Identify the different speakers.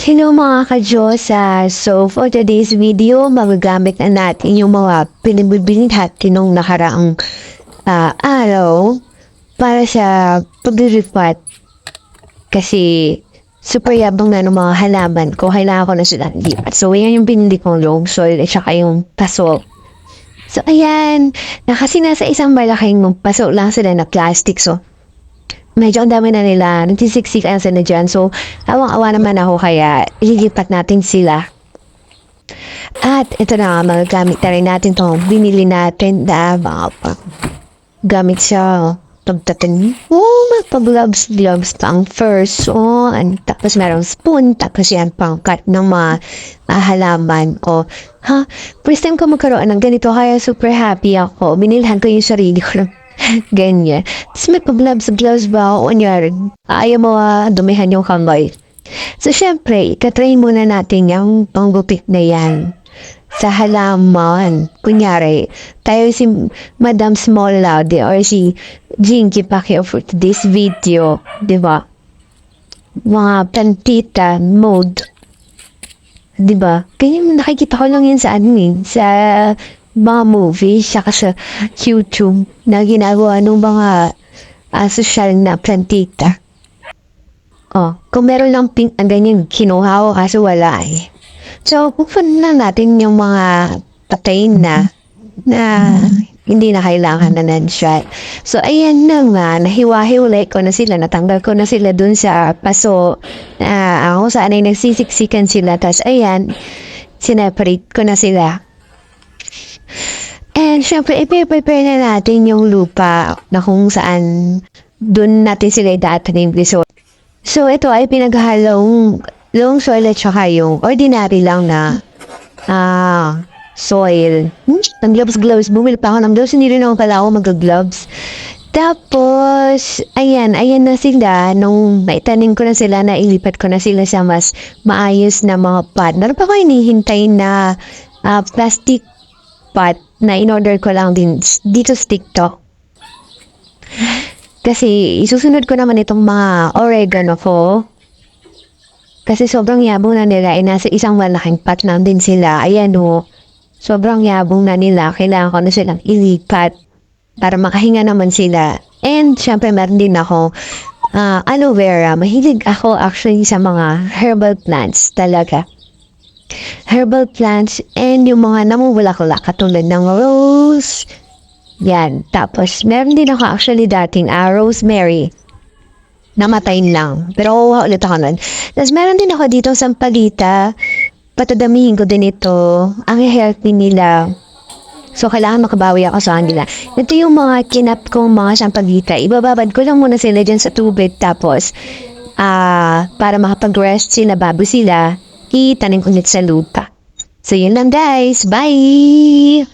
Speaker 1: Hello mga ka-Diyosa! So for today's video, magagamit na natin yung mga pinagbibili natin nung nakaraang araw para sa pag-repot. Kasi super yabang na ng mga halaman ko, kailangan ko na sila lipat. So yan yung pinili kong long soil at saka yung paso. So ayan, kasi nasa isang malaking paso lang sila na plastic. So medyo ang dami na nila, nagsisiksikan sila dyan. So, awang-awa naman ako kaya ililipat natin sila. At ito na nga, magagamit na rin natin to. Binili natin na gamit siya. Pagtatan, magpa-gloves pa ang first. Tapos merong spoon, tapos yan pang cut ng mga halaman. First time ko magkaroon ng ganito, kaya super happy ako. Binilhan ko yung sarili ko. Ganyan. Tapos may pa-gloves ba ako? Ayaw mo dumihan yung kamay. So, syempre, itatrain muna natin yung panggupit na yan sa halaman. Kunyari, tayo si Madam Small Laude or si Jinky Pacquiao for today's video. Diba? Mga plantita mode. Diba? Kaya nakikita ko lang yun sa sa mga movies, saka sa YouTube na ginagawa ng mga social na plantita. Kung meron lang pink na ganyan, kinuha ko kasi wala eh. So, pupunta na natin yung mga patayin na hindi na kailangan na nandiyan. So, ayan na nga, nahiwa-hiwalay ko na sila, natanggal ko na sila dun sa paso. Ako saan ay nagsisiksikan sila, tapos ayan, sineparate ko na sila. And syempre, i-prepare na natin yung lupa na kung saan doon natin sila itatanim. So, ito ay pinaghalong long soil at saka yung ordinary lang na soil. Ng gloves. Bumili pa ako ng gloves. Hindi rin ako pala ako mag-gloves. Tapos, ayan na sila. Nung naitanim ko na sila, nailipat ko na sila sa mas maayos na mga pot. Meron pa ko hinihintay na plastic pot na in-order ko lang din dito sa TikTok. Kasi isusunod ko naman itong mga oregano ko. Kasi sobrang yabong na nila. Nasa isang malaking pot lang din sila. Ayan o. Sobrang yabong na nila. Kailangan ko na silang ilipat para makahinga naman sila. And syempre meron din ako aloe vera. Mahilig ako actually sa mga herbal plants talaga. Herbal plants and yung mga namumulaklak katulad ng rose. Yan. Tapos, meron din ako actually dating rosemary. Namatayin lang. Pero kuha ulit ako nun. Tapos, meron din ako dito sa sampagita. Patadamihin ko din ito. Ang healthy nila. So, kailangan makabawi ako sa kanila. Ito yung mga kinap kong mga sampagita. Ibababad ko lang muna sila dyan sa tubig. Tapos, para makapag-rest sila, bago sila, itanim ulit sa lupa. So, yun lang guys. Bye!